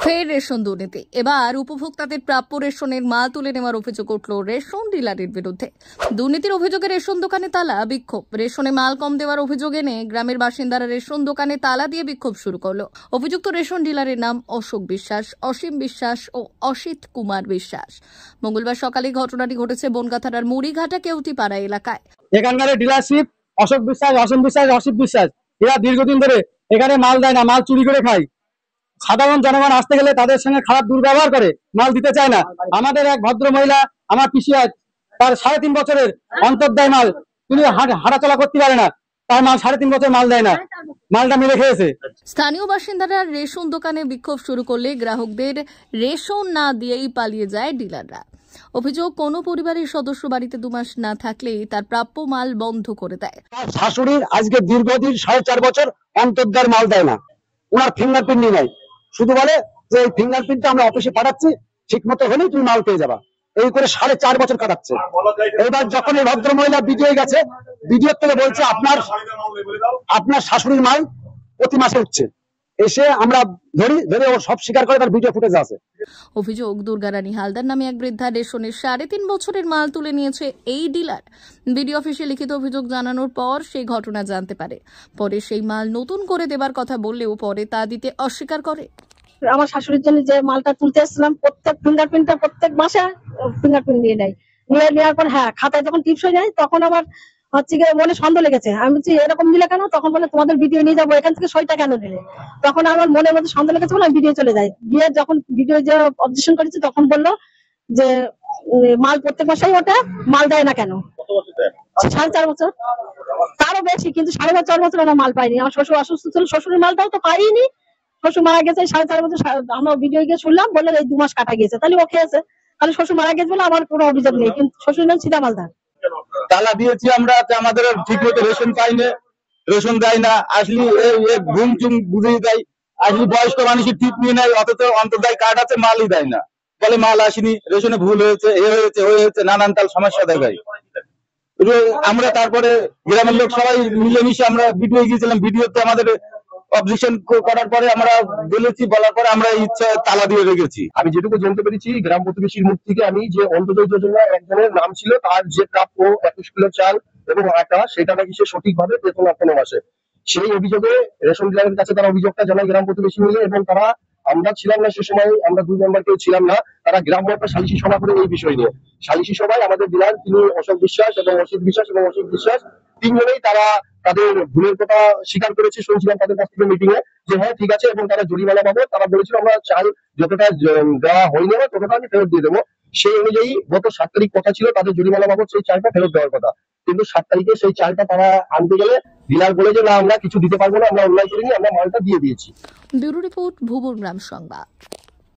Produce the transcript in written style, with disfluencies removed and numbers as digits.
ফের রেশন দুর্নীতি। এবার উপভোক্তাদের প্রাপ্য রেশনের মাল তুলে নেওয়ার অভিযোগ উঠল রেশন ডিলারের বিরুদ্ধে। দুর্নীতির অভিযোগে রেশন দোকানে তালা, বিক্ষোভ। রেশনে মাল কম দেওয়ার অভিযোগ এনে গ্রামের বাসিন্দারা রেশন দোকানে তালা দিয়ে বিক্ষোভ শুরু করলো। অভিযুক্ত রেশন ডিলারের নাম অশোক বিশ্বাস, অসীম বিশ্বাস ও অসিত কুমার বিশ্বাস। মঙ্গলবার সকালে ঘটনাটি ঘটেছে বনগাঁ থানার মুড়িঘাটা কেউটিপাড়া এলাকায়। এখানকার ডিলারশিপ অশোক বিশ্বাস, অসীম বিশ্বাস, অসিত বিশ্বাস, এরা দীর্ঘদিন ধরে এখানে মাল দেয় না, মাল চুরি করে খায়। সাধারণ জনগণ আসতে গেলে তাদের সঙ্গে খারাপ দুর্ব্যবহার করে, মাল দিতে চায় না। আমাদের এক ভদ্র মহিলা, আমার পিসি, তার 3.5 বছরের অন্তর্দায় মাল, তিনি হাঁটাচলা করতে পারে না, তার মাল 3.5 বছর মাল দেয় না, মালটা মেরে খেয়েছে। স্থানীয় বাসিন্দারা রেশন দোকানে বিক্ষোভ শুরু করলে গ্রাহকদের রেশন না দিয়েই পালিয়ে যায় ডিলাররা। অভিযোগ, কোনো পরিবারের সদস্য বাড়িতে 2 মাস না থাকলেই তার প্রাপ্য মাল বন্ধ করে দেয়। শাশুড়ির আজকে দীর্ঘদিন 4.5 বছর অন্তর্দায় মাল দেয় না, ওনার ফিঙ্গারপ্রিন্ট নাই, শুধু বলে যে এই ফিঙ্গারপ্রিন্টটা আমরা অফিসে পাঠাচ্ছি, ঠিক মতো হলেই তুমি মাল পেয়ে যাবা। এই করে 4.5 বছর কাটাচ্ছে। এবার যখন এই ভদ্র মহিলা ভিডিও গেছে, ভিডিও থেকে বলছে আপনার শাশুড়ির মাল প্রতি মাসে উঠছে, এসে আমরা ধরে ও সব স্বীকার করে, তার ভিডিও ফুটেজ আছে। অভিযোগ, দুর্গারানী হালদার নামে এক বৃদ্ধা রেশনের 3.5 বছরের মাল তুলে নিয়েছে এই ডিলার। বিডিও অফিসে লিখিত অভিযোগ জানানোর পর সেই ঘটনা জানতে পারে। পরে সেই মাল নতুন করে দেবার কথা বললেও পরে তা দিতে অস্বীকার করে। আমার শাশুড়ির জন্য যে মালটা তুলতে এসেছিলাম, প্রত্যেক ফিঙ্গারপ্রিন্টটা প্রত্যেক মাসে ফিঙ্গারপ্রিন্ট নিয়ে নেয়। নেওয়ার পর খাতায় যখন টিপস হয়ে যায়, তখন আমার হচ্ছে গিয়ে মনে সন্দেহ লেগেছে। আমি বলছি এরকম নিলে কেন? তখন বলে তোমাদের ভিডিও নিয়ে যাবো, এখান থেকে সইটা কেন নিলে? তখন আমার মনের মধ্যে সন্দেহ লেগেছে বলে আমি ভিডিও চলে যাই। গিয়ে যখন ভিডিও যে অবজেকশন করেছি, তখন বললো যে মাল প্রত্যেক মাসেই ওটা, মাল দেয় না কেন? 4.5 বছর, তারও বেশি, কিন্তু 4.5 বছর ওরা মাল পাইনি। আমার শ্বশুর অসুস্থ ছিল, শ্বশুরের মালটাও তো পাইনি। শ্বশুর মারা গেছে 4.5 বছর। আমার ভিডিও গিয়ে শুনলাম, বললো এই 2 মাস কাটা গিয়েছে। তাহলে ওকে আছে, তাহলে শ্বশুর মারা গেছে বলে আমার কোনো অভিযোগ নেই, কিন্তু শ্বশুর নাম সিধা মালদার। তালা দিয়েছি আমরা, আমাদের ঠিক মতো রেশন পাই না, রেশন দেয় না। আসলে ঘুম চুম বুঝিয়ে দেয়, আসলে বয়স্ক মানুষের টিপ নিয়ে নেয়, অথচ অন্তর্দায় কার্ড আছে, মালই দেয় না, বলে মাল আসেনি, রেশনে ভুল হয়েছে, হয়েছে নানান তাল সমস্যা দেখায়। আমরা তারপরে গ্রামের লোক সবাই মিলেমিশে আমরা ভিডিও গিয়েছিলাম। ভিডিওতে আমাদের অবজেকশন করার পরে আমরা বলেছি, বলার পরে আমরা ইচ্ছা তালা দিয়ে রেখেছি। আমি যেটুকু জানতে পেরেছি, গ্রাম প্রতিবেশীর মুখ থেকে আমি, যে অন্তর্দয় যোজনা একজনের নাম ছিল, তার যে প্রাপ্য 21 কিলো চাল এবং আটা, সেটা নাকি সে সঠিকভাবে পেত না কোনো মাসে। সেই অভিযোগে রেশন ডিলারের কাছে তারা অভিযোগটা জানায় গ্রাম প্রতিবেশী মিলে, এবং তারা, আমরা ছিলাম না সে সময়, আমরা 2 মেম্বার কেউ ছিলাম না, তারা গ্রাম একটা সালিশি সভা করে এই বিষয় নিয়ে। সালিশি সভায় আমাদের ডিলার, তিনি অশোক বিশ্বাস এবং অসিত বিশ্বাস এবং অসিত বিশ্বাস, 3 জনেই তারা তাদের ভুলের কথা স্বীকার করেছে। শুনছিলাম তাদের কাছ থেকে মিটিং এ যে হ্যাঁ ঠিক আছে, এবং তারা জরিমানা পাবো। তারা বলেছিল আমরা চাল যতটা দেওয়া হয়নি না, ততটা আমি ফেরত দিয়ে দেবো। সেই অনুযায়ী গত 7 তারিখ কথা ছিল তাদের জরিমানা বাবদ সেই চালটা ফেরত দেওয়ার কথা, কিন্তু 7 তারিখে সেই চালটা তারা আনতে গেলে ডিলার বলে যে না, আমরা কিছু দিতে পারবো না, আমরা অনলাইন করিনি, আমরা মালটা দিয়ে দিয়েছি। ব্যুরো রিপোর্ট, ভুবন গ্রাম সংবাদ।